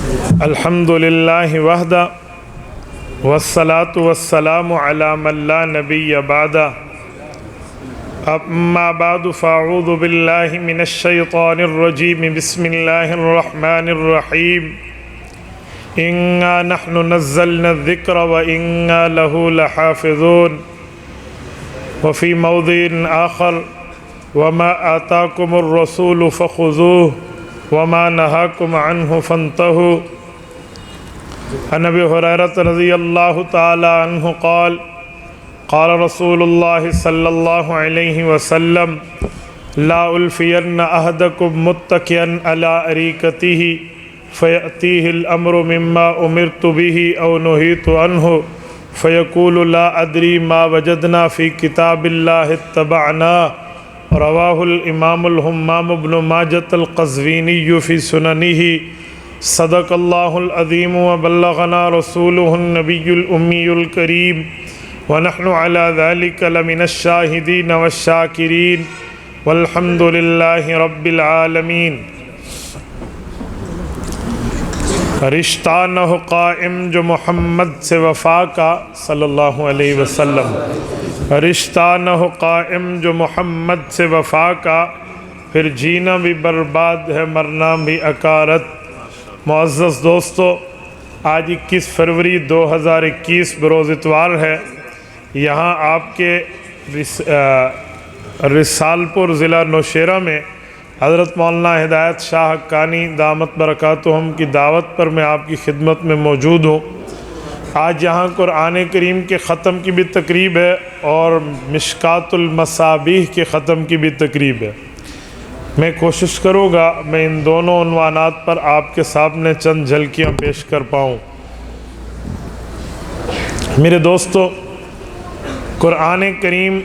الحمد للہ وحدہ والصلاة والسلام علی من لا نبی بعدہ اما بعد فاعوذ باللہ من الشیطان الرجیم بسم اللہ الرحمن الرحیم انا نحن نزلنا الذکر وانا له لحافظون وفی موضع آخر وما آتاکم الرسول فخذوه وما نهاكم عنه فانتهوا عن ابي هريرة رضي الله تعالى عنه قال قال رسول الله صلى الله عليه وسلم لا ألفين أحدكم متكئا على أريكته فيأتيه الأمر مما أمرت به أو نهيت عنه فيقول لا أدري ما وجدنا في كتاب الله اتبعناه رواہ الامام الحمام بن ماجۃ القزوینی فی سننہ صدق اللہ العظیم وبلغنا رسولہ النبی الامی الکریم ونحن علی ذلک لمن الشاہدین والشاکرین والحمد للہ رب العالمین۔ رشتہ نہ قائم جو محمد سے وفا کا صلی اللہ علیہ وسلم، رشتہ نہ ہو قائم جو محمد سے وفا کا، پھر جینا بھی برباد ہے مرنا بھی اکارت۔ معزز دوستو، آج 21 فروری 2021 بروز اتوار ہے۔ یہاں آپ کے رسالپور ضلع نوشیرہ میں حضرت مولانا ہدایت شاہ حقانی دامت برکاتہم کی دعوت پر میں آپ کی خدمت میں موجود ہوں۔ آج یہاں قرآن کریم کے ختم کی بھی تقریب ہے اور مشکات المصابیح کے ختم کی بھی تقریب ہے۔ میں کوشش کروں گا میں ان دونوں عنوانات پر آپ کے سامنے چند جھلکیاں پیش کر پاؤں۔ میرے دوستو، قرآن کریم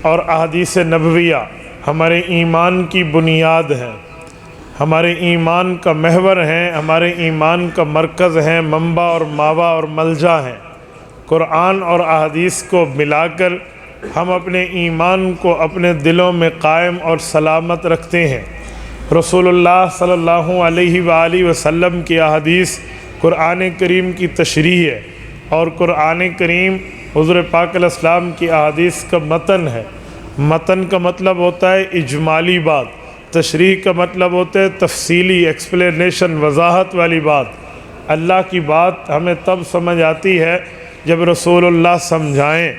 اور احادیث نبویہ ہمارے ایمان کی بنیاد ہے، ہمارے ایمان کا محور ہیں، ہمارے ایمان کا مرکز ہیں، منبع اور ماوا اور ملجا ہیں۔ قرآن اور احادیث کو ملا کر ہم اپنے ایمان کو اپنے دلوں میں قائم اور سلامت رکھتے ہیں۔ رسول اللہ صلی اللہ علیہ وآلہ وسلم کی احادیث قرآن کریم کی تشریح ہے، اور قرآن کریم حضور پاک علیہ السلام کی احادیث کا متن ہے۔ متن کا مطلب ہوتا ہے اجمالی بات، تشریح کا مطلب ہوتا ہے تفصیلی ایکسپلینیشن، وضاحت والی بات۔ اللہ کی بات ہمیں تب سمجھ آتی ہے جب رسول اللہ سمجھائیں۔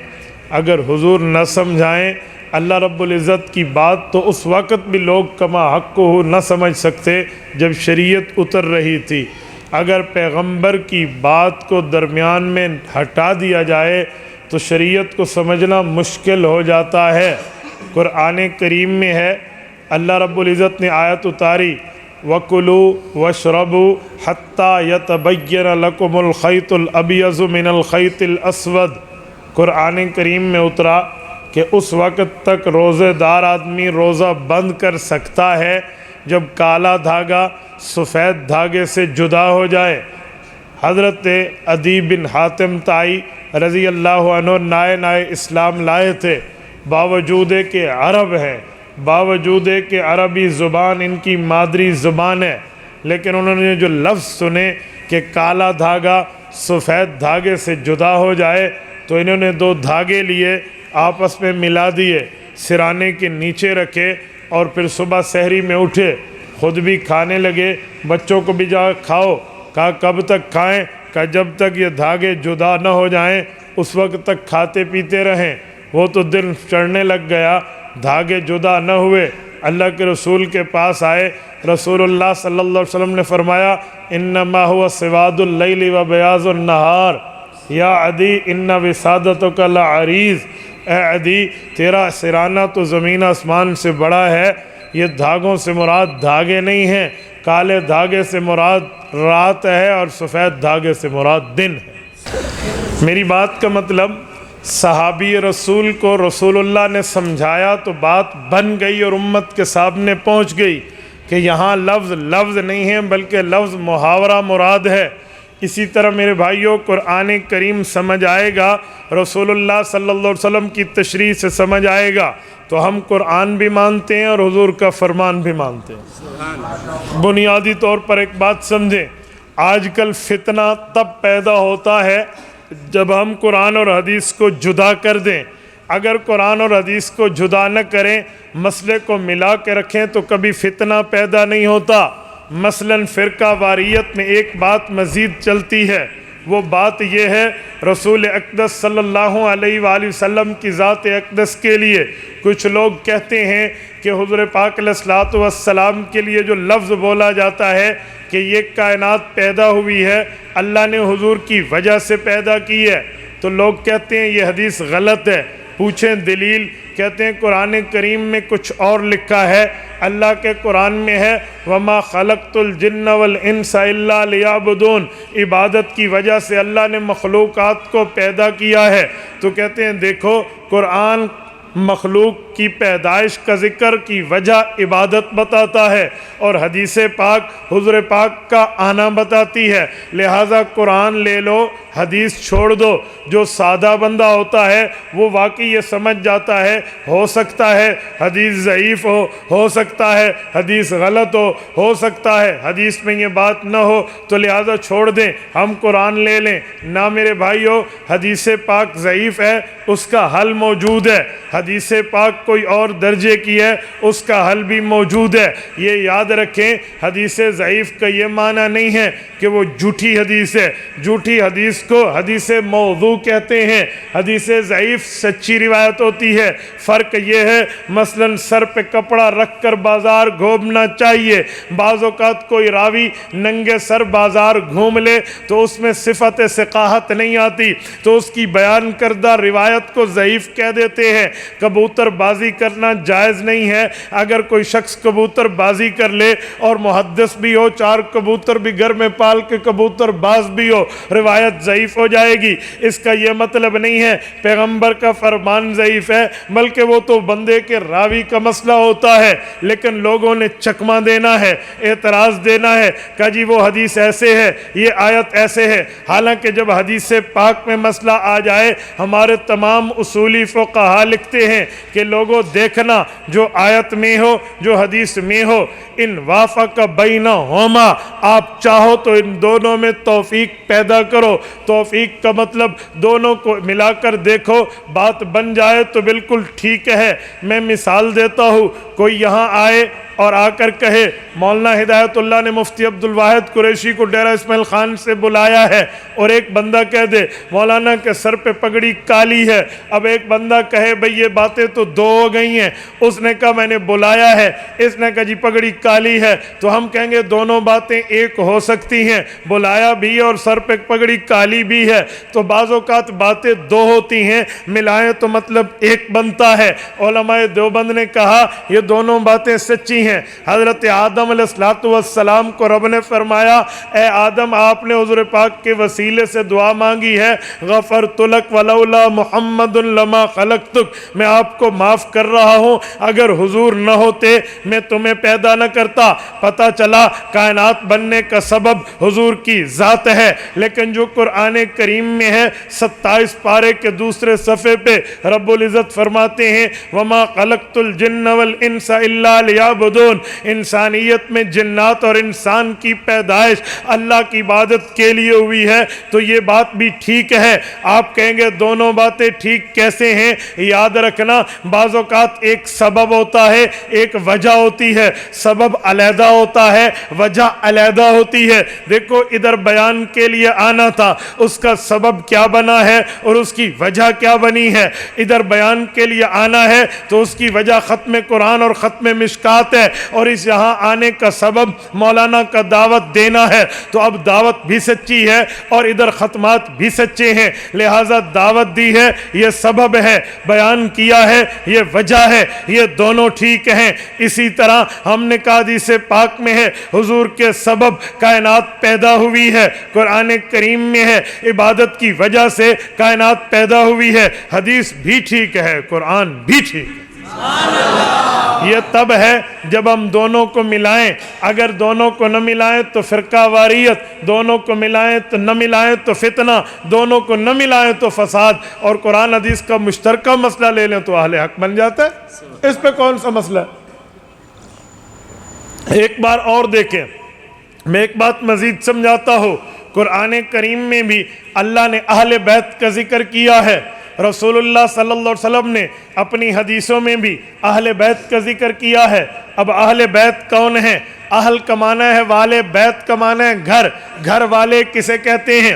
اگر حضور نہ سمجھائیں اللہ رب العزت کی بات تو اس وقت بھی لوگ کما حق کو نہ سمجھ سکتے جب شریعت اتر رہی تھی۔ اگر پیغمبر کی بات کو درمیان میں ہٹا دیا جائے تو شریعت کو سمجھنا مشکل ہو جاتا ہے۔ قرآن کریم میں ہے، اللہ رب العزت نے آیت اتاری وَكُلُوا وَاشْرَبُوا حَتَّى يَتَبَيَّنَ لَكُمُ الْخَيْطُ الْأَبْيَضُ مِنَ الْخَيْطِ الْأَسْوَدِ۔ قرآن کریم میں اترا کہ اس وقت تک روزے دار آدمی روزہ بند کر سکتا ہے جب کالا دھاگا سفید دھاگے سے جدا ہو جائے۔ حضرت عدی بن حاتم طائی رضی اللہ عنہ نئے اسلام لائے تھے، باوجود کہ عرب ہیں، باوجود کہ عربی زبان ان کی مادری زبان ہے، لیکن انہوں نے جو لفظ سنے کہ کالا دھاگا سفید دھاگے سے جدا ہو جائے تو انہوں نے 2 دھاگے لیے، آپس میں ملا دیے، سرانے کے نیچے رکھے، اور پھر صبح سحری میں اٹھے، خود بھی کھانے لگے، بچوں کو بھی جا کھاؤ۔ کہا کب تک کھائیں؟ کہا جب تک یہ دھاگے جدا نہ ہو جائیں اس وقت تک کھاتے پیتے رہیں۔ وہ تو دن چڑھنے لگ گیا، دھاگے جدا نہ ہوئے، اللہ کے رسول کے پاس آئے۔ رسول اللہ صلی اللہ علیہ وسلم نے فرمایا انما هو سواد اللیل و بیاض النہار یا عدی ان وسادتک لعریض۔ اے عدی، تیرا سرانہ تو زمین آسمان سے بڑا ہے، یہ دھاگوں سے مراد دھاگے نہیں ہیں، کالے دھاگے سے مراد رات ہے اور سفید دھاگے سے مراد دن ہے۔ میری بات کا مطلب، صحابی رسول کو رسول اللہ نے سمجھایا تو بات بن گئی اور امت کے سامنے پہنچ گئی کہ یہاں لفظ نہیں ہے بلکہ لفظ محاورہ مراد ہے۔ اسی طرح میرے بھائیوں، قرآن کریم سمجھ آئے گا، رسول اللہ صلی اللہ علیہ وسلم کی تشریح سے سمجھ آئے گا تو ہم قرآن بھی مانتے ہیں اور حضور کا فرمان بھی مانتے ہیں۔ بنیادی طور پر ایک بات سمجھیں، آج کل فتنہ تب پیدا ہوتا ہے جب ہم قرآن اور حدیث کو جدا کر دیں. اگر قرآن اور حدیث کو جدا نہ کریں، مسئلے کو ملا کے رکھیں تو کبھی فتنہ پیدا نہیں ہوتا. مثلاً فرقہ واریت میں ایک بات مزید چلتی ہے، وہ بات یہ ہے رسول اقدس صلی اللہ علیہ وآلہ وسلم کی ذات اقدس کے لیے کچھ لوگ کہتے ہیں کہ حضور پاک علیہ الصلوۃ والسلام کے لیے جو لفظ بولا جاتا ہے کہ یہ کائنات پیدا ہوئی ہے اللہ نے حضور کی وجہ سے پیدا کی ہے، تو لوگ کہتے ہیں یہ حدیث غلط ہے. پوچھیں دلیل، کہتے ہیں قرآن کریم میں کچھ اور لکھا ہے. اللہ کے قرآن میں ہے وَمَا خَلَقْتُ الْجِنَّ وَالْإِنسَ إِلَّا لِيَعْبُدُونَ، عبادت کی وجہ سے اللہ نے مخلوقات کو پیدا کیا ہے. تو کہتے ہیں دیکھو قرآن مخلوق کی پیدائش کا ذکر کی وجہ عبادت بتاتا ہے اور حدیث پاک حضور پاک کا آنا بتاتی ہے. لہٰذا قرآن لے لو، حدیث چھوڑ دو. جو سادہ بندہ ہوتا ہے وہ واقعی یہ سمجھ جاتا ہے ہو سکتا ہے حدیث ضعیف ہو سکتا ہے حدیث غلط ہو سکتا ہے حدیث میں یہ بات نہ ہو، تو لہٰذا چھوڑ دیں، ہم قرآن لے لیں. نہ میرے بھائیو، حدیث پاک ضعیف ہے، اس کا حل موجود ہے. حدیث پاک کوئی اور درجے کی ہے، اس کا حل بھی موجود ہے. یہ یاد رکھیں، حدیث ضعیف کا یہ معنی نہیں ہے کہ وہ جھوٹی حدیث ہے. جھوٹی حدیث کو حدیث موضوع کہتے ہیں. حدیث ضعیف سچی روایت ہوتی ہے. فرق یہ ہے مثلاً سر پہ کپڑا رکھ کر بازار گھومنا چاہیے. بعض اوقات کوئی راوی ننگے سر بازار گھوم لے تو اس میں صفت ثقاہت نہیں آتی، تو اس کی بیان کردہ روایت کو ضعیف کہہ دیتے ہیں. کبوتر بازی کرنا جائز نہیں ہے. اگر کوئی شخص کبوتر بازی کر لے اور محدث بھی ہو، 4 کبوتر بھی گھر میں پال کے کبوتر باز بھی ہو، روایت ضعیف ہو جائے گی. اس کا یہ مطلب نہیں ہے پیغمبر کا فرمان ضعیف ہے، بلکہ وہ تو بندے کے راوی کا مسئلہ ہوتا ہے. لیکن لوگوں نے چکمہ دینا ہے، اعتراض دینا ہے، کہا جی وہ حدیث ایسے ہے، یہ آیت ایسے ہے. حالانکہ جب حدیث پاک میں مسئلہ آ جائے، ہمارے تمام اصولی فقہا لکھتے ہیں کہ لوگوں دیکھنا جو آیت میں ہو جو حدیث میں ہو، ان وافق بینہما، آپ چاہو تو ان دونوں میں توفیق پیدا کرو. توفیق کا مطلب دونوں کو ملا کر دیکھو، بات بن جائے تو بالکل ٹھیک ہے. میں مثال دیتا ہوں، کوئی یہاں آئے اور آ کر کہے مولانا ہدایت اللہ نے مفتی عبدالواحد قریشی کو ڈیرہ اسماعیل خان سے بلایا ہے، اور ایک بندہ کہہ دے مولانا کے سر پہ پگڑی کالی ہے. اب ایک بندہ کہے بھئی یہ باتیں تو دو ہو گئی ہیں، اس نے کہا میں نے بلایا ہے، اس نے کہا جی پگڑی کالی ہے، تو ہم کہیں گے دونوں باتیں ایک ہو سکتی ہیں، بلایا بھی اور سر پہ پگڑی کالی بھی ہے. تو بعض اوقات باتیں دو ہوتی ہیں، ملائیں تو مطلب ایک بنتا ہے. علماء دیوبند نے کہا یہ دونوں باتیں سچی ہیں. حضرت آدم علیہ السلام کو رب نے فرمایا اے آدم، آپ نے حضور پاک کے وسیلے سے دعا مانگی ہے، غفرت لک ولولا محمد لما خلقتک، میں آپ کو معاف کر رہا ہوں، اگر حضور نہ ہوتے میں تمہیں پیدا نہ کرتا. پتہ چلا کائنات بننے کا سبب حضور کی ذات ہے. لیکن جو قرآن کریم میں ہے 27 پارے کے دوسرے صفحے پہ رب العزت فرماتے ہیں وما خلقت الجن والانس الا لیعبدون، انسانیت میں جنات اور انسان کی پیدائش اللہ کی عبادت کے لیے ہوئی ہے. تو یہ بات بھی ٹھیک ہے. آپ کہیں گے دونوں باتیں ٹھیک کیسے ہیں؟ یاد رکھنا بعض اوقات ایک سبب ہوتا ہے، ایک وجہ ہوتی ہے. سبب علیحدہ ہوتا ہے، وجہ علیحدہ ہوتی ہے. دیکھو ادھر بیان کے لیے آنا تھا، اس کا سبب کیا بنا ہے اور اس کی وجہ کیا بنی ہے. ادھر بیان کے لیے آنا ہے تو اس کی وجہ ختم قرآن اور ختم مشکات ہے، اور اس یہاں آنے کا سبب مولانا کا دعوت دینا ہے. تو اب دعوت بھی سچی ہے اور ادھر ختمات بھی سچے ہیں، لہٰذا دعوت دی ہے یہ سبب ہے، بیان کیا ہے یہ وجہ ہے، یہ دونوں ٹھیک ہیں. اسی طرح ہم نے کہا حدیث پاک میں ہے حضور کے سبب کائنات پیدا ہوئی ہے، قرآن کریم میں ہے عبادت کی وجہ سے کائنات پیدا ہوئی ہے. حدیث بھی ٹھیک ہے، قرآن بھی ٹھیک ہے. یہ تب ہے جب ہم دونوں کو ملائیں. اگر دونوں کو نہ ملائیں تو فرقہ واریت، دونوں کو ملائیں تو نہ ملائیں تو فتنہ، دونوں کو نہ ملائیں تو فساد. اور قرآن حدیث کا مشترکہ مسئلہ لے لیں تو اہل حق بن جاتا ہے. اس پہ کون سا مسئلہ ہے؟ ایک بار اور دیکھیں، میں ایک بات مزید سمجھاتا ہوں، قرآن کریم میں بھی اللہ نے اہل بیت کا ذکر کیا ہے، رسول اللہ صلی اللہ علیہ وسلم نے اپنی حدیثوں میں بھی اہل بیت کا ذکر کیا ہے۔ اب اہل بیت کون ہیں؟ اہل کا معنی ہے والے، بیت کا معنی ہے گھر۔ گھر والے کسے کہتے ہیں؟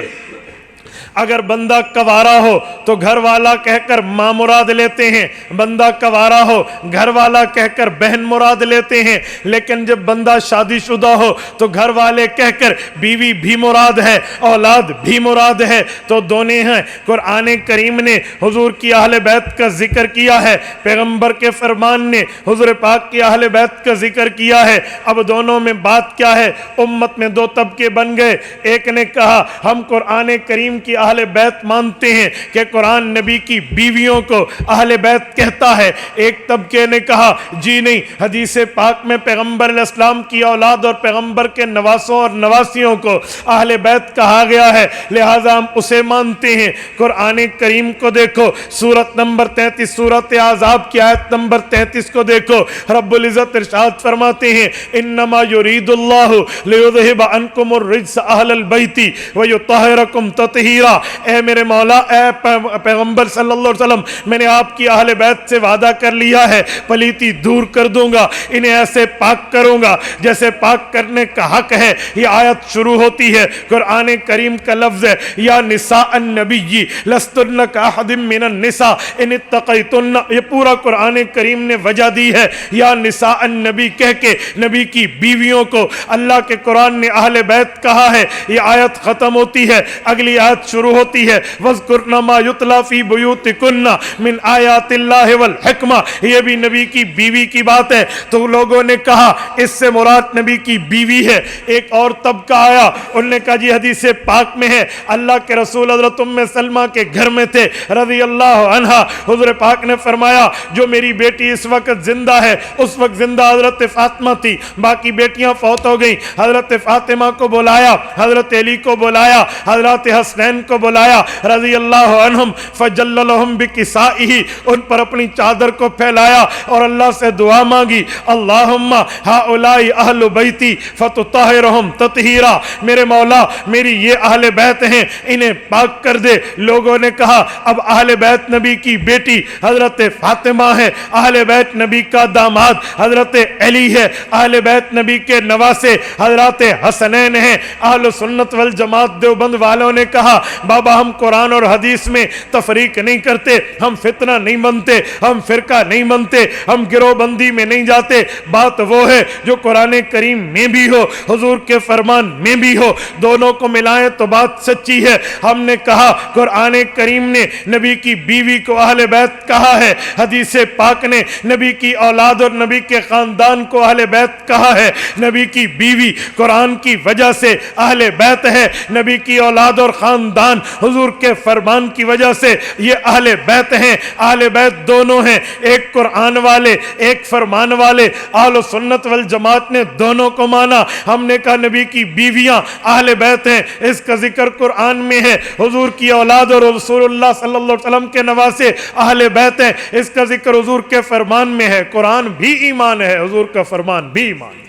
اگر بندہ کوارا ہو تو گھر والا کہہ کر ماں مراد لیتے ہیں، بندہ کوارا ہو گھر والا کہہ کر بہن مراد لیتے ہیں، لیکن جب بندہ شادی شدہ ہو تو گھر والے کہہ کر بیوی بھی مراد ہے، اولاد بھی مراد ہے، تو دونوں ہیں۔ قرآن کریم نے حضور کی اہل بیت کا ذکر کیا ہے، پیغمبر کے فرمان نے حضور پاک کی اہل بیت کا ذکر کیا ہے۔ اب دونوں میں بات کیا ہے؟ امت میں دو طبقے بن گئے۔ ایک نے کہا ہم قرآن کریم کی اہل بیت مانتے ہیں کہ قرآن نبی کی بیویوں کو اہل بیت کہتا ہے۔ ایک طبقے نے کہا جی نہیں، حدیث پاک میں پیغمبر علیہ السلام کی اولاد اور پیغمبر کے نواسوں اور نواسیوں کو اہل بیت کہا گیا ہے، لہذا ہم اسے مانتے ہیں۔ قرآن کریم کو دیکھو، سورت نمبر 33، سورت احزاب کی آیت نمبر 33 کو دیکھو، رب العزت ارشاد فرماتے ہیں انما یرید اللہ لیذہب عنکم الرجس اہل البیت ویطہرکم تطہیرا۔ اے میرے مولا، اے پیغمبر صلی اللہ علیہ وسلم، میں نے آپ کی اہل بیت سے وعدہ کر لیا ہے، پلیتی دور کر دوں گا، انہیں ایسے پاک کروں گا جیسے پاک کرنے کا حق ہے۔ یہ آیت شروع ہوتی ہے، قرآن کریم کا لفظ ہے یا نساء النبی لستن کاحد من النساء ان اتقیتن۔ یہ پورا قرآن کریم نے وجہ دی ہے یا نساء النبی کہہ کے نبی کی بیویوں کو اللہ کے قرآن نے اہل بیت کہا ہے۔ یہ آیت ختم ہوتی ہے، اگلی آیت شروع ہوتی ہے وَذْكُرْنَ مَا يُتْلَى فِي بُيُوتِكُنَّ مِنْ آیَاتِ اللَّهِ وَالْحِکْمَةِ۔ یہ بھی نبی کی بیوی کی بات ہے، تو لوگوں نے کہا اس سے مراد نبی کی بیوی ہے۔ ایک اور طبقہ آیا، انہوں نے کہا جی حدیث پاک میں ہے اللہ کے رسول حضرت ام سلمہ کے گھر میں تھے رضی اللہ عنہا، حضور پاک نے فرمایا جو میری بیٹی اس وقت زندہ ہے، اس وقت زندہ حضرت فاطمہ تھی، باقی بیٹیاں فوت ہو گئیں۔ حضرت فاطمہ کو بلایا، حضرت علی کو بلایا، حضرت حسنین کو بلایا رضی اللہ عنہم، فجل لہم بکسائہ، ان پر اپنی چادر کو پھیلایا اور اللہ سے دعا مانگی اللہم ہؤلاء اہل بیتی فتطہرہم تطہیرا۔ میرے مولا میری یہ اہل بیت ہیں، انہیں پاک کر دے۔ لوگوں نے کہا اب اہل بیت نبی کی بیٹی حضرت فاطمہ ہے، اہل بیت نبی کا داماد حضرت علی ہے، اہل بیت نبی کے نواسے حضرت حسنین ہیں۔ اہل سنت والجماعت دیوبند والوں نے کہا بابا ہم قرآن اور حدیث میں تفریق نہیں کرتے، ہم فتنہ نہیں بنتے، ہم فرقہ نہیں بنتے، ہم گروہ بندی میں نہیں جاتے، بات وہ ہے جو قرآن کریم میں بھی ہو، حضور کے فرمان میں بھی ہو، دونوں کو ملائیں تو بات سچی ہے۔ ہم نے کہا قرآن کریم نے نبی کی بیوی کو اہل بیت کہا ہے، حدیث پاک نے نبی کی اولاد اور نبی کے خاندان کو اہل بیت کہا ہے۔ نبی کی بیوی قرآن کی وجہ سے اہل بیت ہے، نبی کی اولاد اور خاندان حضور کے فرمان کی وجہ سے یہ اہل بیت ہیں۔ اہل بیت دونوں ہیں، ایک قرآن والے ایک فرمان والے۔ اہل سنت والجماعت نے دونوں کو مانا۔ ہم نے کہا نبی کی بیویاں اہل بیت ہیں، اس کا ذکر قرآن میں ہے، حضور کی اولاد اور رسول اللہ صلی اللہ علیہ وسلم کے نواسے اہل بیت ہیں، اس کا ذکر حضور کے فرمان میں ہے۔ قرآن بھی ایمان ہے، حضور کا فرمان بھی ایمان ہے،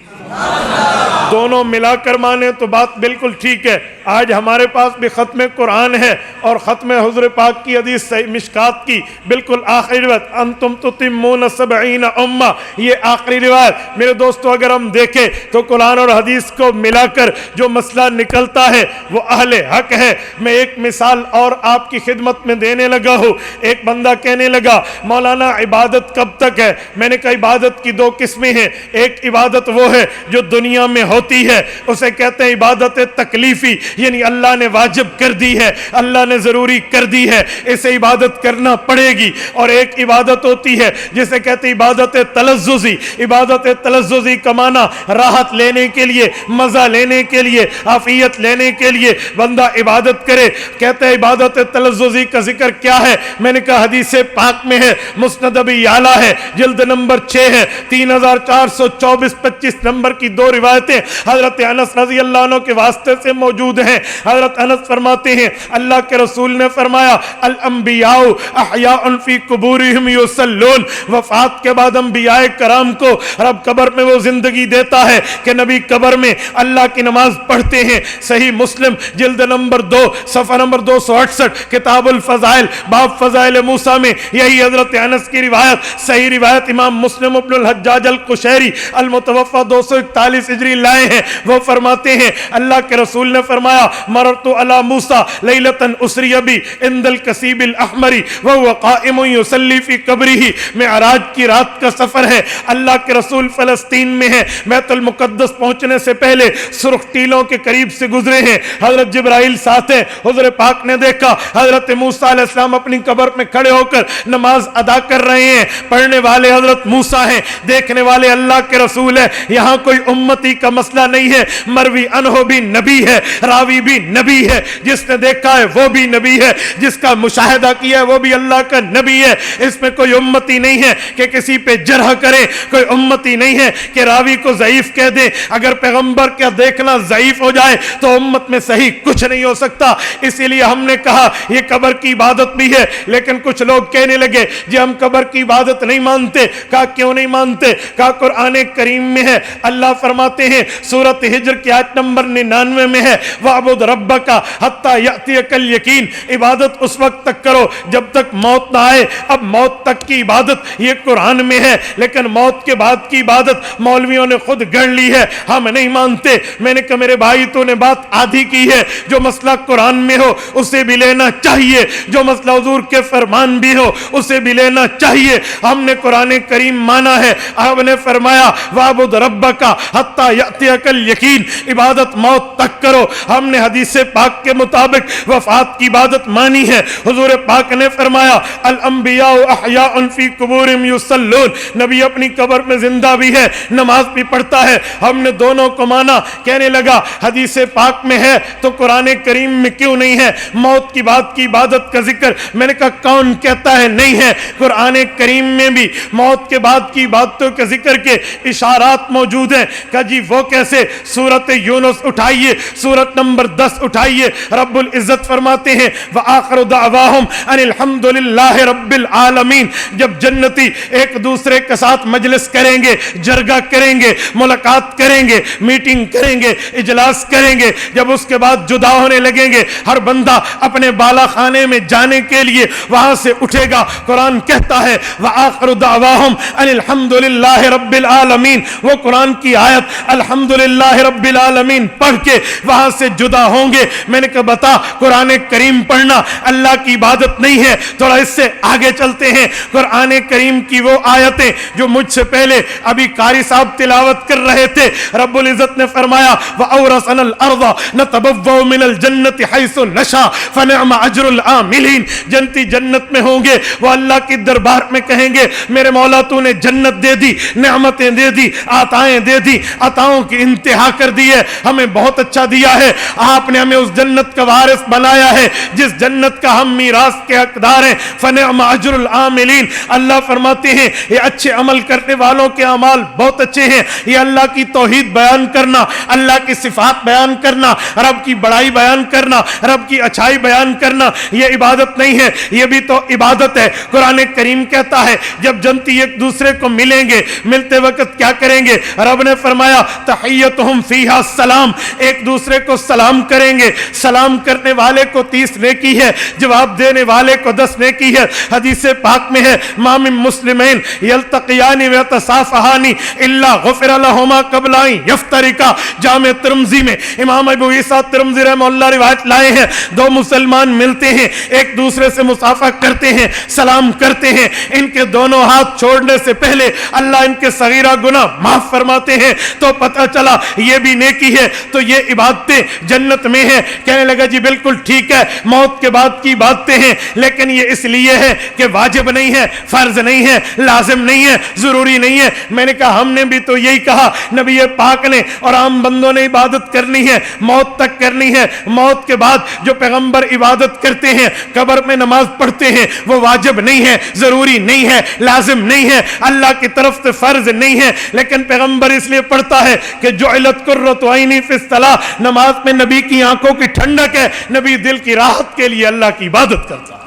دونوں ملا کر مانے تو بات بالکل ٹھیک ہے۔ آج ہمارے پاس بھی ختم قرآن ہے اور ختم حضور پاک کی حدیث مشکات کی بالکل آخری روایت انتم تتمون 70 امہ، یہ آخری روایت۔ میرے دوستو اگر ہم دیکھیں تو قرآن اور حدیث کو ملا کر جو مسئلہ نکلتا ہے وہ اہل حق ہے۔ میں ایک مثال اور آپ کی خدمت میں دینے لگا ہوں۔ ایک بندہ کہنے لگا مولانا عبادت کب تک ہے؟ میں نے کہا عبادت کی دو قسمیں ہیں، ایک عبادت وہ ہے جو دنیا میں ہوتی ہے، اسے کہتے ہیں عبادت تکلیفی، یعنی اللہ نے واجب کر دی ہے، اللہ نے ضروری کر دی ہے، اسے عبادت کرنا پڑے گی۔ اور ایک عبادت ہوتی ہے جسے کہتے ہیں عبادت تلذذی۔ عبادت تلذذی کا معنی راحت لینے کے لیے، مزہ لینے کے لیے، عافیت لینے کے لیے بندہ عبادت کرے۔ کہتے ہیں عبادت تلذذی کا ذکر کیا ہے؟ میں نے کہا حدیث پاک میں ہے، مسند ابی یعلا ہے، جلد نمبر 6 ہے، 3424-25 نمبر پیغمبر کی دو روایتیں حضرت انس رضی اللہ عنہ کے واسطے سے موجود ہیں۔ حضرت انس فرماتے ہیں اللہ کے رسول نے فرمایا الانبیاء احیاء فی قبورہم یصلون، وفات کے بعد انبیاء کرام کو رب قبر میں وہ زندگی دیتا ہے کہ نبی قبر میں اللہ کی نماز پڑھتے ہیں۔ صحیح مسلم جلد نمبر 2 صفحہ نمبر 268 کتاب الفضائل باب فضائل موسیٰ میں یہی حضرت انس کی روایت صحیح روایت امام مسلم ابن الحجاج القشیری المتوفى 241 ہجری لائے ہیں۔ وہ فرماتے ہیں اللہ کے رسول نے فرمایا مررت علی موسیٰ لیلۃ اسری بی عند الکثیب الاحمر وهو قائم یصلی فی قبرہ۔ معراج کی رات کا سفر ہے، اللہ کے رسول فلسطین میں ہیں، بیت المقدس پہنچنے سے پہلے سرخ ٹیلوں کے قریب سے گزرے ہیں، حضرت جبرائیل ساتھ ہیں۔ حضور پاک نے دیکھا حضرت موسیٰ علیہ السلام اپنی قبر میں کھڑے ہو کر نماز ادا کر رہے ہیں، پڑھنے والے حضرت موسیٰ ہیں، دیکھنے والے اللہ کے رسول ہیں۔ یہاں کوئی امتی کا مسئلہ نہیں ہے، مروی عنہ بھی نبی ہے، راوی بھی نبی ہے، جس نے دیکھا ہے وہ بھی نبی ہے، جس کا مشاہدہ کیا ہے وہ بھی اللہ کا نبی ہے۔ اس میں کوئی امتی نہیں ہے کہ کسی پہ جرح کرے، کوئی امتی نہیں ہے کہ راوی کو ضعیف کہہ دیں۔ اگر پیغمبر کا دیکھنا ضعیف ہو جائے تو امت میں صحیح کچھ نہیں ہو سکتا۔ اسی لیے ہم نے کہا یہ قبر کی عبادت بھی ہے، لیکن کچھ لوگ کہنے لگے جی ہم قبر کی عبادت نہیں مانتے۔ کہا کیوں نہیں مانتے؟ کہا قرآن کریم میں ہے، اللہ فرماتے ہیں سورۃ ہجر کی آیت نمبر 99 میں ہے وَاعْبُدْ رَبَّكَ حَتَّى يَأْتِيَكَ الْيَقِينُ، عبادت اس وقت تک کرو جب تک موت نہ آئے۔ اب موت تک کی عبادت یہ قرآن میں ہے، لیکن موت کے بعد کی عبادت مولویوں نے خود گڑھ لی ہے، ہم نہیں مانتے۔ میں نے کہا میرے بھائی تو نے بات آدھی کی ہے، جو مسئلہ قرآن میں ہو اسے بھی لینا چاہیے، جو مسئلہ حضور کے فرمان بھی ہو اسے بھی لینا چاہیے۔ ہم نے قرآن کریم مانا ہے، آپ نے فرمایا وَاعْبُدْ رَبَّكَ حَتَّى يَأْتِيَكَ الْيَقِينُ، عبادت موت تک کرو۔ ہم نے حدیث پاک کے مطابق وفات کی عبادت مانی ہے۔ حضور پاک نے فرمایا الانبیاء احیاء فی قبورہم یصلون، نبی اپنی قبر میں زندہ بھی ہے، نماز بھی پڑھتا ہے۔ ہم نے دونوں کو مانا۔ کہنے لگا حدیث پاک میں ہے تو قرآن کریم میں کیوں نہیں ہے موت کی بات کی عبادت کا ذکر؟ میں نے کہا کون کہتا ہے نہیں ہے؟ قرآن کریم میں بھی موت کے بعد کی عبادتوں کے ذکر کے اشارات موجود ہیں۔ کہا جی وہ کیسے؟ سورۃ یونس اٹھائیے، سورۃ نمبر 10 اٹھائیے، رب العزت فرماتے ہیں وآخر دعواہم ان الحمد للہ رب العالمین۔ جب جنتی ایک دوسرے کے ساتھ مجلس کریں گے، جرگہ کریں گے، ملاقات کریں گے، میٹنگ کریں گے، اجلاس کریں گے، جب اس کے بعد جدا ہونے لگیں گے، ہر بندہ اپنے بالا خانے میں جانے کے لیے وہاں سے اٹھے گا۔ قرآن کہتا ہے وآخر دعواہم ان الحمد للہ رب العالمین، وہ قرآن کی آیت الحمد للہ رب العالمین پڑھ کے وہاں سے جدا ہوں گے۔ میں نے کہا بتا قرآن کریم پڑھنا اللہ کی عبادت نہیں ہے؟ تھوڑا اس سے آگے چلتے ہیں۔ قرآن کریم کی وہ آیتیں جو مجھ سے پہلے ابھی قاری صاحب تلاوت کر رہے تھے، رب العزت نے فرمایا وَأَوْرَثَنَا الْأَرْضَ نَتَبَوَّأُ مِنَ الْجَنَّةِ حَيْثُ نَشَاءُ فَنِعْمَ أَجْرُ الْعَامِلِينَ۔ جنتی جنت میں ہوں گے، وہ اللہ کی دربار میں کہیں گے میرے مولا تو نے جنت دے دی، نعمتیں دے دی، عطائیں دے دی، عطاؤں کی انتہا کر دی ہے، ہمیں بہت اچھا دیا ہے، آپ نے ہمیں اس جنت کا وارث بنایا ہے جس جنت کا ہم میراث کے حقدار ہیں۔ فنعم اجر العاملین، اللہ فرماتے ہیں یہ اچھے عمل کرنے والوں کے اعمال بہت اچھے ہیں۔ یہ اللہ کی توحید بیان کرنا، اللہ کی صفات بیان کرنا، رب کی بڑائی بیان کرنا، رب کی اچھائی بیان کرنا، یہ عبادت نہیں ہے، یہ بھی تو عبادت ہے۔ قرآن کریم کہتا ہے جب جنتی ایک دوسرے کو ملیں گے، ملتے وقت کیا کریں گے؟ رب نے فرمایا تحیتہم فیہا السلام، ایک دوسرے کو سلام کریں گے، سلام کرنے والے کو 30 نیکی ہے، جواب دینے والے کو 10 نیکی ہے۔ حدیث پاک میں ہے ما من مسلمین یلتقیان ویتصافحان الا غفر لہما قبل ان یفترقا۔ جامع ترمذی میں امام ابو عیسیٰ ترمذی رحمہ اللہ روایت لائے ہیں، دو مسلمان ملتے ہیں، ایک دوسرے سے مصافحہ کرتے ہیں، سلام کرتے ہیں، ان کے دونوں ہاتھ چھوڑنے سے پہلے اللہ ان کے صغیرہ گناہ معاف فرماتے ہیں، تو پتہ چلا یہ بھی نیکی ہے، تو یہ عبادتیں جنت میں ہیں۔ کہنے لگا جی بالکل ٹھیک ہے، موت کے بعد کی باتیں ہیں، لیکن یہ اس لیے ہے کہ واجب نہیں ہے، فرض نہیں ہے، لازم نہیں ہے، ضروری نہیں ہے۔ میں نے کہا ہم نے بھی تو یہی کہا، نبی پاک نے اور عام بندوں نے عبادت کرنی ہے، موت تک کرنی ہے۔ موت کے بعد جو پیغمبر عبادت کرتے ہیں، قبر میں نماز پڑھتے ہیں، وہ واجب نہیں ہے، ضروری نہیں ہے، لازم نہیں ہے، اللہ کی طرف سے فرض نہیں ہے، لیکن پیغمبر اس لیے پڑھتا ہے کہ جعلت قرۃ عینی فی الصلاۃ، نماز میں نبی کی آنکھوں کی ٹھنڈک ہے، نبی دل کی راحت کے لیے اللہ کی عبادت کرتا ہے۔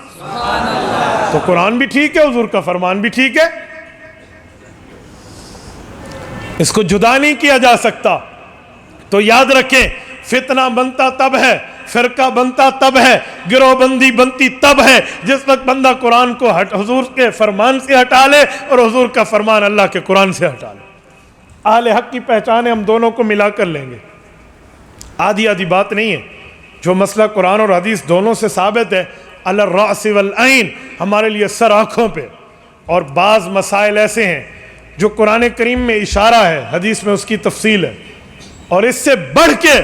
تو قرآن بھی ٹھیک ہے، حضور کا فرمان بھی ٹھیک ہے، اس کو جدا نہیں کیا جا سکتا۔ تو یاد رکھیں، فتنہ بنتا تب ہے، فرقہ بنتا تب ہے، گروہ بندی بنتی تب ہے جس وقت بندہ قرآن کو حضور کے فرمان سے ہٹا لے اور حضور کا فرمان اللہ کے قرآن سے ہٹا لے۔ اہل حق کی پہچانیں ہم دونوں کو ملا کر لیں گے، آدھی آدھی بات نہیں ہے۔ جو مسئلہ قرآن اور حدیث دونوں سے ثابت ہے، علی الرأس والعین، ہمارے لیے سر آنکھوں پہ۔ اور بعض مسائل ایسے ہیں جو قرآن کریم میں اشارہ ہے، حدیث میں اس کی تفصیل ہے، اور اس سے بڑھ کے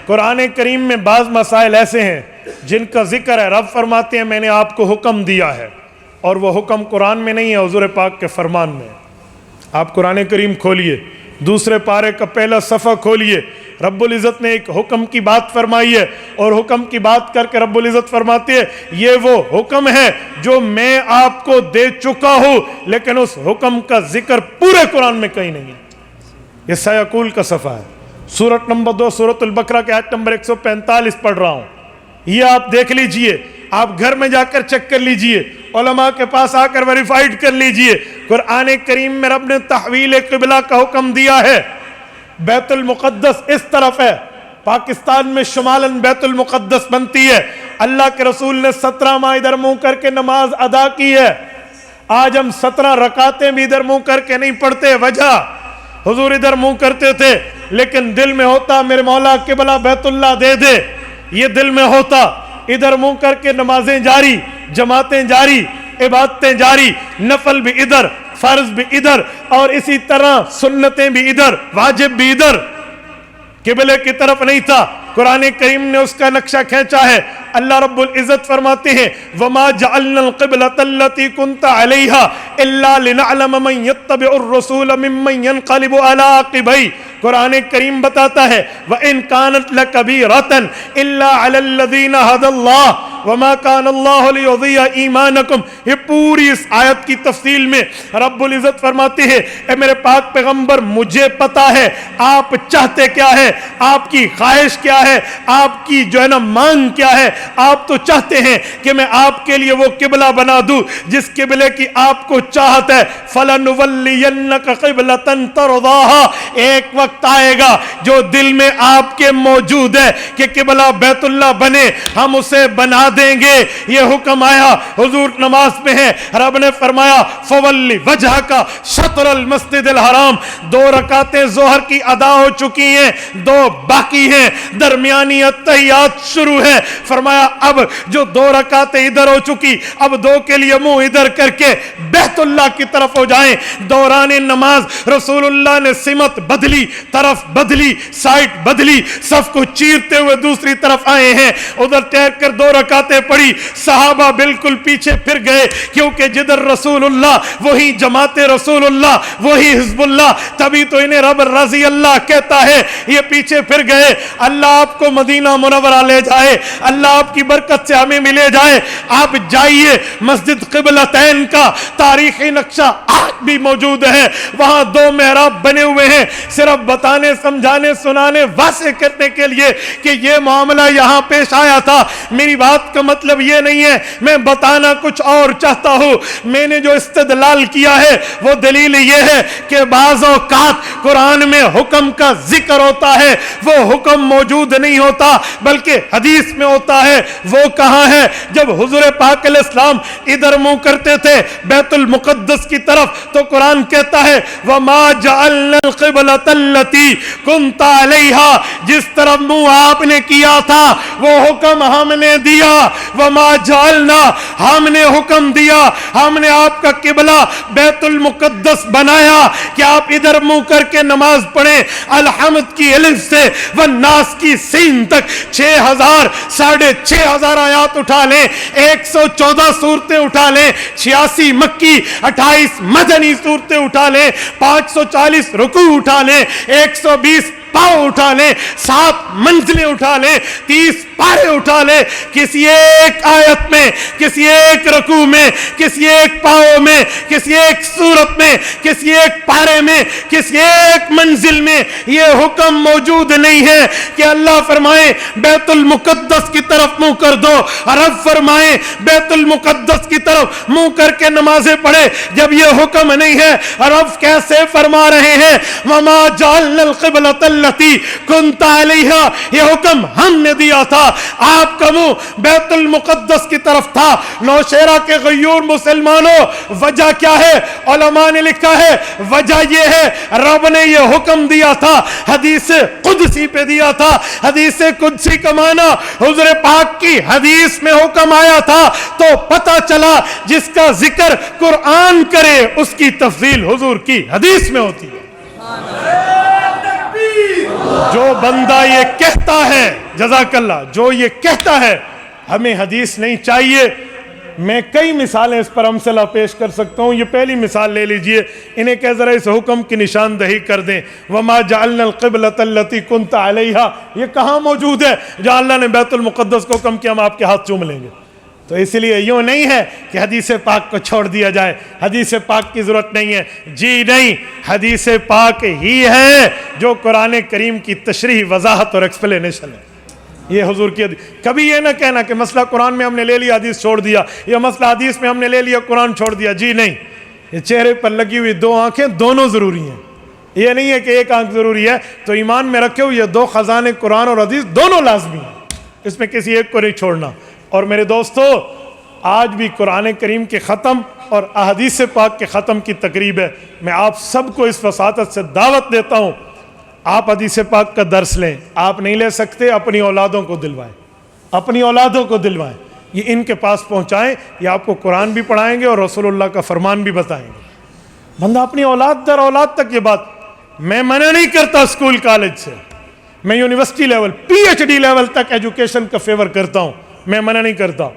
قرآن کریم میں بعض مسائل ایسے ہیں جن کا ذکر ہے، رب فرماتے ہیں میں نے آپ کو حکم دیا ہے، اور وہ حکم قرآن میں نہیں ہے، حضور پاک کے فرمان میں ہے۔ آپ قرآن کریم کھولیے، دوسرے پارے کا پہلا صفحہ کھولیے، رب العزت نے ایک حکم کی بات فرمائی ہے، اور حکم کی بات کر کے رب العزت فرماتے ہیں یہ وہ حکم ہے جو میں آپ کو دے چکا ہوں، لیکن اس حکم کا ذکر پورے قرآن میں کہیں نہیں ہے۔ یہ سیقول کا صفحہ ہے، سورت نمبر 2 سورت البقرہ کے آیت نمبر 145 پڑھ رہا ہوں، یہ آپ دیکھ لیجئے، آپ گھر میں جا کر چیک کر لیجئے، علماء کے پاس آ کر ویریفائیڈ کر لیجئے۔ قرآن کریم میں رب نے تحویل قبلہ کا حکم دیا ہے۔ بیت المقدس اس طرف ہے، پاکستان میں شمالاً بیت المقدس بنتی ہے، اللہ کے رسول نے 17 ماہ ادھر منہ کر کے نماز ادا کی ہے۔ آج ہم 17 رکعتیں بھی ادھر منہ کر کے نہیں پڑھتے، وجہ حضور ادھر منہ کرتے تھے، لیکن دل میں ہوتا میرے مولا قبلہ بیت اللہ دے دے، یہ دل میں ہوتا، ادھر منہ کر کے نمازیں جاری، جماعتیں جاری، عبادتیں جاری، نفل بھی ادھر، فرض بھی ادھر، اور اسی طرح سنتیں بھی ادھر، واجب بھی ادھر، قبلے کی طرف نہیں تھا۔ قرآن کریم نے اس کا نقشہ کھینچا ہے۔ اللہ رب العزت فرماتے ہیں وَمَا جَعَلْنَا الْقِبْلَةَ الَّتِي كُنْتَ عَلَيْهَا إِلَّا لِنَعْلَمَ مَنْ يَتَّبِعُ الرَّسُولَ مِمَّنْ يَنْقَلِبُ عَلَىٰ عَقِبَيْهِ۔ قرآن کریم بتاتا ہے وَإِنْ كَانَتْ لَكَبِيرَةً إِلَّا عَلَى الَّذِينَ هَدَى اللَّهُ وَمَا كَانَ اللَّهُ لِيُضِيعَ إِيمَانَكُمْ۔ یہ پوری اس آیت کی تفصیل میں رب العزت فرماتے ہیں اے میرے پاک پیغمبر، مجھے پتا ہے آپ چاہتے کیا ہے، آپ کی خواہش کیا ہے، آپ کی جو ہے نا مانگ کیا ہے۔ آپ تو چاہتے ہیں کہ میں آپ کے لیے وہ قبلہ بنا دوں جس قبلے کی آپ کو چاہت ہے۔ فَلَنُوَلِّيَنَّكَ قِبْلَةً تَرْضَاهَا، ایک وقت آئے گا جو دل میں آپ کے موجود ہے کہ قبلہ بیت اللہ بنے، ہم اسے بنا دیں گے۔ یہ حکم آیا، حضور نماز میں ہے، رب نے فرمایا فَوَلِّ وَجْهَكَ شَطْرَ الْمَسْجِدِ الْحَرَامِ۔ 2 رکعتیں ظہر کی ادا ہو چکی ہیں، 2 باقی ہیں، درمیانی اتحیات شروع ہے۔ فرمایا اب جو 2 رکعتیں ادھر ہو چکی، اب 2 کے لیے منہ ادھر کر کے بیت اللہ کی طرف ہو جائیں۔ دوران نماز رسول اللہ نے سمت بدلی، طرف بدلی، سائٹ بدلی، صف کو چیرتے ہوئے دوسری طرف آئے ہیں، ادھر ٹھہر کر 2 رکعتیں پڑھی۔ صحابہ بالکل پیچھے پھر گئے، کیونکہ جدھر رسول اللہ وہی جماعت رسول اللہ، وہی حزب اللہ، تبھی تو انہیں رب رضی اللہ کہتا ہے۔ یہ پیچھے پھر گئے۔ اللہ آپ کو مدینہ منورہ لے جائے، اللہ آپ کی برکت سے ہمیں ملے جائے۔ آپ جائیے، مسجد قبلتین کا تاریخی نقشہ آج بھی موجود ہے، وہاں 2 محراب بنے ہوئے ہیں، صرف بتانے، سمجھانے، سنانے، واضح کرنے کے لیے کہ یہ معاملہ یہاں پیش آیا تھا۔ میری بات کا مطلب یہ نہیں ہے میں بتانا کچھ اور چاہتا ہوں، میں نے جو استدلال کیا ہے وہ دلیل یہ ہے کہ بعض اوقات قرآن میں حکم کا ذکر ہوتا ہے، وہ حکم موجود نہیں ہوتا بلکہ حدیث میں ہوتا ہے۔ وہ کہاں ہے؟ جب حضور پاک علیہ السلام ادھر منہ کرتے تھے بیت المقدس کی طرف، تو قرآن کہتا ہے وَمَا جَعَلْنَا الْقِبْلَةَ الَّتِي كُنْتَ عَلَيْهَا، جس طرف منہ آپ نے کیا تھا وہ حکم ہم نے دیا۔ وَمَا جَعَلْنَا، ہم نے حکم دیا، ہم نے آپ کا قبلہ بیت المقدس بنایا کہ آپ ادھر منہ کر کے نماز پڑھیں۔ الحمد کی الف سے والناس کی سین تک 6000 6500 آیات اٹھا لیں، 114 صورتیں اٹھا لیں، 86 مکی، 28 مدنی صورتیں اٹھا لیں، 540 رکوع اٹھا لیں، 120 پاؤں اٹھا لیں، 7 منزلیں اٹھا لیں، 30 پارے اٹھا لے، کسی ایک آیت میں، کسی ایک رکوع میں، کسی ایک پاؤں میں، کسی ایک سورت میں، کسی ایک پارے میں، کسی ایک منزل میں یہ حکم موجود نہیں ہے کہ اللہ فرمائے بیت المقدس کی طرف منہ کر دو، رب فرمائے بیت المقدس کی طرف منہ کر کے نمازیں پڑھے۔ جب یہ حکم نہیں ہے، رب کیسے فرما رہے ہیں وَمَا جَعَلْنَا الْقِبْلَةَ الَّتِي كُنْتَ عَلَيْهَا، یہ حکم ہم نے دیا تھا، آپ کا منہ بیت المقدس کی طرف تھا۔ نوشہرہ کے غیور مسلمانوں، وجہ کیا ہے؟ علماء نے لکھا ہے وجہ یہ ہے رب نے یہ حکم دیا تھا، حدیث قدسی پہ دیا تھا۔ حدیث قدسی کا معنی حضور پاک کی حدیث میں حکم آیا تھا، تو پتہ چلا جس کا ذکر قرآن کرے اس کی تفضیل حضور کی حدیث میں ہوتی ہے۔ جو بندہ یہ کہتا ہے، جزاک اللہ، جو یہ کہتا ہے ہمیں حدیث نہیں چاہیے، میں کئی مثالیں اس پر امثلہ پیش کر سکتا ہوں۔ یہ پہلی مثال لے لیجئے، انہیں کہ ذرا اس حکم کی نشاندہی کر دیں، وَمَا جَعَلْنَا الْقِبْلَةَ الَّتِي كُنْتَ عَلَيْهَا، یہ کہاں موجود ہے جہاں اللہ نے بیت المقدس کو حکم کیا ہم آپ کے ہاتھ چوم لیں گے؟ تو اس لیے یوں نہیں ہے کہ حدیث پاک کو چھوڑ دیا جائے، حدیث پاک کی ضرورت نہیں ہے، جی نہیں، حدیث پاک ہی ہے جو قرآن کریم کی تشریح، وضاحت اور ایکسپلینیشن ہے۔ یہ حضور کی حدیث، کبھی یہ نہ کہنا کہ مسئلہ قرآن میں ہم نے لے لیا حدیث چھوڑ دیا، یا مسئلہ حدیث میں ہم نے لے لیا قرآن چھوڑ دیا، جی نہیں، یہ چہرے پر لگی ہوئی دو آنکھیں دونوں ضروری ہیں، یہ نہیں ہے کہ ایک آنکھ ضروری ہے، تو ایمان میں رکھے ہوئے یہ دو خزانے قرآن اور حدیث دونوں لازمی ہیں، اس میں کسی ایک کو نہیں چھوڑنا۔ اور میرے دوستو، آج بھی قرآن کریم کے ختم اور احادیث پاک کے ختم کی تقریب ہے، میں آپ سب کو اس وساطت سے دعوت دیتا ہوں، آپ حدیث پاک کا درس لیں، آپ نہیں لے سکتے اپنی اولادوں کو دلوائیں، اپنی اولادوں کو دلوائیں، یہ ان کے پاس پہنچائیں، یہ آپ کو قرآن بھی پڑھائیں گے اور رسول اللہ کا فرمان بھی بتائیں گے۔ بندہ اپنی اولاد در اولاد تک یہ بات، میں منع نہیں کرتا اسکول کالج سے، میں university level P H D level تک ایجوکیشن کا فیور کرتا ہوں، میں منع نہیں کرتا۔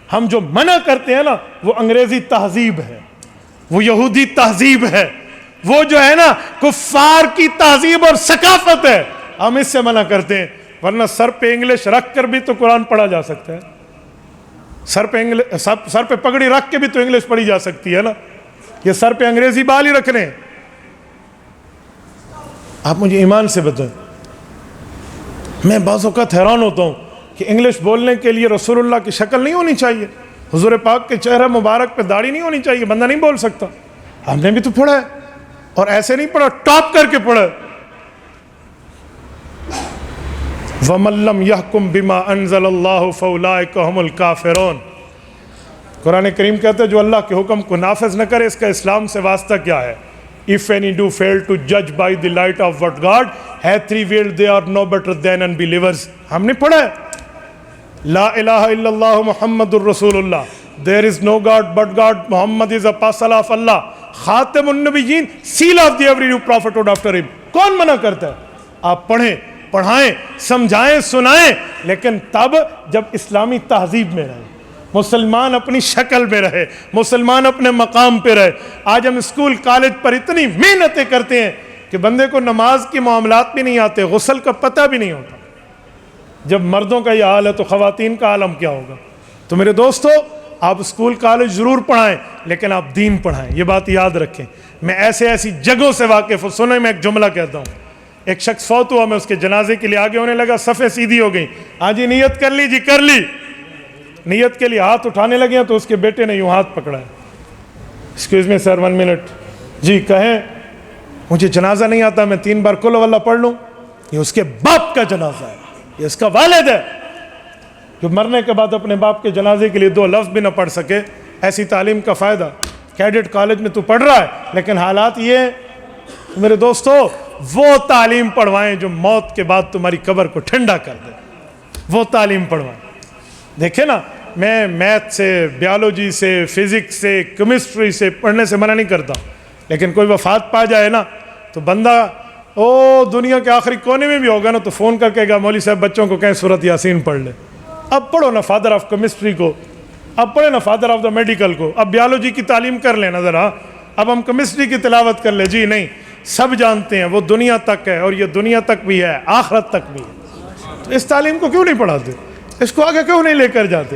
ہم جو منع کرتے ہیں نا وہ انگریزی تہذیب ہے، وہ یہودی تہذیب ہے، وہ جو ہے نا کفار کی تہذیب اور ثقافت ہے، ہم اس سے منع کرتے ہیں۔ ورنہ سر پہ انگلش رکھ کر بھی تو قرآن پڑھا جا سکتا ہے، سر پہ پگڑی رکھ کے بھی تو انگلش پڑھی جا سکتی ہے نا، یہ سر پہ انگریزی بال ہی رکھ رہے ہیں۔ آپ مجھے ایمان سے بتائیں، میں بعض اوقات حیران ہوتا ہوں کہ انگلش بولنے کے لیے رسول اللہ کی شکل نہیں ہونی چاہیے، حضور پاک کے چہرہ مبارک پہ داڑھی نہیں ہونی چاہیے، بندہ نہیں بول سکتا۔ ہم نے بھی تو پڑھا ہے، اور ایسے نہیں پڑھا، ٹاپ کر کے پڑھا ہے۔ وَمَن لَّمْ يَحْكُم بِمَا أَنزَلَ اللَّهُ فَأُولَٰئِكَ هُمُ الْكَافِرُونَ، قرآن کریم کہتا ہے جو اللہ کے حکم کو نافذ نہ کرے اس کا اسلام سے واسطہ کیا ہے؟ If any do fail to judge by the light of what God hath revealed, they are no better than unbelievers۔ ہم نے پڑھا ہے لا الہ الا اللہ محمد الرسول اللہ، there is no God but God, Muhammad is apostle of Allah, خاتم النبیین، seal of the every new prophethood after him۔ کون منع کرتا ہے؟ آپ پڑھیں، پڑھائیں، سمجھائیں، سنائیں، لیکن تب جب اسلامی تہذیب میں رہے، مسلمان اپنی شکل میں رہے، مسلمان اپنے مقام پہ رہے۔ آج ہم اسکول کالج پر اتنی محنتیں کرتے ہیں کہ بندے کو نماز کے معاملات بھی نہیں آتے، غسل کا پتہ بھی نہیں ہوتا۔ جب مردوں کا یہ حال ہے تو خواتین کا عالم کیا ہوگا؟ تو میرے دوستو، آپ اسکول کالج ضرور پڑھائیں لیکن آپ دین پڑھائیں، یہ بات یاد رکھیں۔ میں ایسی جگہوں سے واقف ہوں، سنیں میں ایک جملہ کہتا ہوں۔ ایک شخص فوت ہوا، میں اس کے جنازے کے لیے آگے ہونے لگا، صفیں سیدھی ہو گئیں، ہاں جی نیت کر لی، جی کر لی، نیت کے لیے ہاتھ اٹھانے لگے ہیں تو اس کے بیٹے نے یوں ہاتھ پکڑا ہے، ایکسکیوز می سر 1 منٹ، جی کہیں مجھے جنازہ نہیں آتا، میں 3 بار قل واللہ پڑھ لوں؟ یہ اس کے باپ کا جنازہ ہے، یہ اس کا والد ہے جو مرنے کے بعد اپنے باپ کے جنازے کے لیے 2 لفظ بھی نہ پڑھ سکے۔ ایسی تعلیم کا فائدہ کیڈٹ کالج میں تو پڑھ رہا ہے، لیکن حالات یہ ہیں میرے دوستو، وہ تعلیم پڑھوائیں جو موت کے بعد تمہاری قبر کو ٹھنڈا کر دے، وہ تعلیم پڑھوائیں۔ دیکھیں نا، میں میتھ سے، بیالوجی سے، فزکس سے، کیمسٹری سے پڑھنے سے منع نہیں کرتا، لیکن کوئی وفات پا جائے نا تو بندہ دنیا کے آخری کونے میں بھی ہوگا نا تو فون کر کے گا مولوی صاحب بچوں کو کہیں سورۃ یاسین پڑھ لے۔ اب پڑھو نا فادر آف کیمسٹری کو، اب پڑھے نا فادر آف دا میڈیکل کو، اب بیالوجی کی تعلیم کر لیں نا ذرا، اب ہم کیمسٹری کی تلاوت کر لیں، جی نہیں، سب جانتے ہیں وہ دنیا تک ہے، اور یہ دنیا تک بھی ہے، آخرت تک بھی ہے، تو اس تعلیم کو کیوں نہیں پڑھاتے؟ اس کو آگے کیوں نہیں لے کر جاتے؟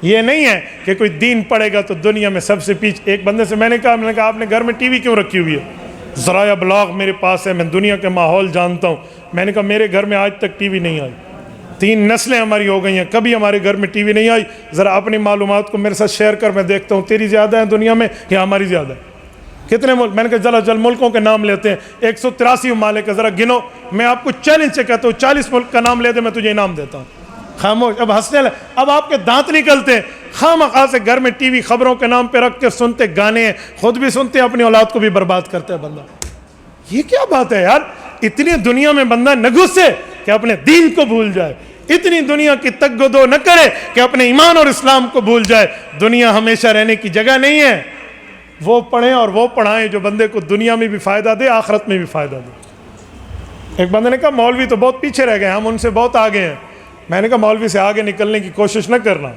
یہ نہیں ہے کہ کوئی دین پڑھے گا تو دنیا میں سب سے پیچھے. ایک بندے سے میں نے کہا آپ نے گھر میں ٹی وی کیوں رکھی ہوئی ہے؟ ذرائع ابلاغ میرے پاس ہے، میں دنیا کے ماحول جانتا ہوں. میں نے کہا میرے گھر میں آج تک ٹی وی نہیں آئی، 3 نسلیں ہماری ہو گئی ہیں، کبھی ہمارے گھر میں ٹی وی نہیں آئی. ذرا اپنی معلومات کو میرے ساتھ شیئر کر، میں دیکھتا ہوں تیری زیادہ ہے دنیا میں یا ہماری زیادہ ہے. کتنے ملک؟ میں نے کہا چل ملکوں کے نام لیتے ہیں، 183 ممالک ہے، ذرا گنو. میں آپ کو چیلنج سے کہتا ہوں 40 ملک کا نام لے دے، میں تجھے انعام دیتا ہوں. خاموش. اب ہنسنے لگے، اب آپ کے دانت نکلتے ہیں. خواہ سے گھر میں ٹی وی خبروں کے نام پہ رکھ کے سنتے، گانے ہیں، خود بھی سنتے، اپنی اولاد کو بھی برباد کرتے ہیں بندہ. یہ کیا بات ہے یار؟ اتنی دنیا میں بندہ نہ گھسے کہ اپنے دین کو بھول جائے، اتنی دنیا کی تگ و دو نہ کرے کہ اپنے ایمان اور اسلام کو بھول جائے. دنیا ہمیشہ رہنے کی جگہ نہیں ہے. وہ پڑھیں اور وہ پڑھائیں جو بندے کو دنیا میں بھی فائدہ دے، آخرت میں بھی فائدہ دے. ایک بندے نے کہا مولوی تو بہت پیچھے رہ گئے، ہم ان سے بہت آگے ہیں. میں نے کہا مولوی سے آگے نکلنے کی کوشش نہ کرنا.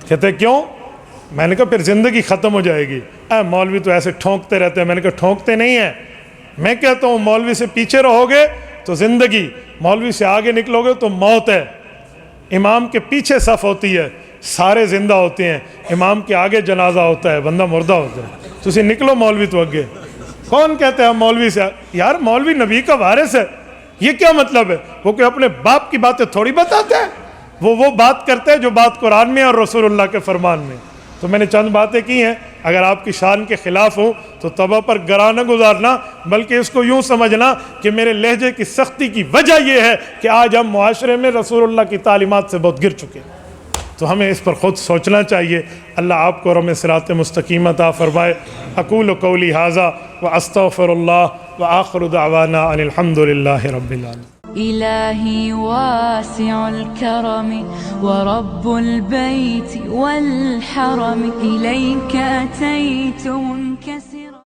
کہتے کیوں؟ میں نے کہا پھر زندگی ختم ہو جائے گی. مولوی تو ایسے ٹھونکتے رہتے ہیں. میں نے کہا ٹھونکتے نہیں ہیں. میں کہتا ہوں مولوی سے پیچھے رہو گے تو زندگی، مولوی سے آگے نکلو گے تو موت ہے. امام کے پیچھے صف ہوتی ہے، سارے زندہ ہوتے ہیں. امام کے آگے جنازہ ہوتا ہے، بندہ مردہ ہوتا ہے. تسی نکلو مولوی تو اگے. کون کہتے ہیں مولوی سے؟ یار مولوی نبی کا وارث ہے. یہ کیا مطلب ہے؟ وہ کہ اپنے باپ کی باتیں تھوڑی بتاتے ہیں، وہ بات کرتے ہیں جو بات قرآن میں اور رسول اللہ کے فرمان میں. تو میں نے چند باتیں کی ہیں، اگر آپ کی شان کے خلاف ہوں تو توبہ پر گراں نہ گزارنا، بلکہ اس کو یوں سمجھنا کہ میرے لہجے کی سختی کی وجہ یہ ہے کہ آج ہم معاشرے میں رسول اللہ کی تعلیمات سے بہت گر چکے ہیں. تو ہمیں اس پر خود سوچنا چاہیے. اللہ آپ کو رم صراط مستقیم عطا فرمائے. اقول قولی ھذا واستغفر اللہ وآخر دعوانا ان الحمد للہ رب العالمین. إلهي واسع الكرم ورب البيت والحرم إليك أتيت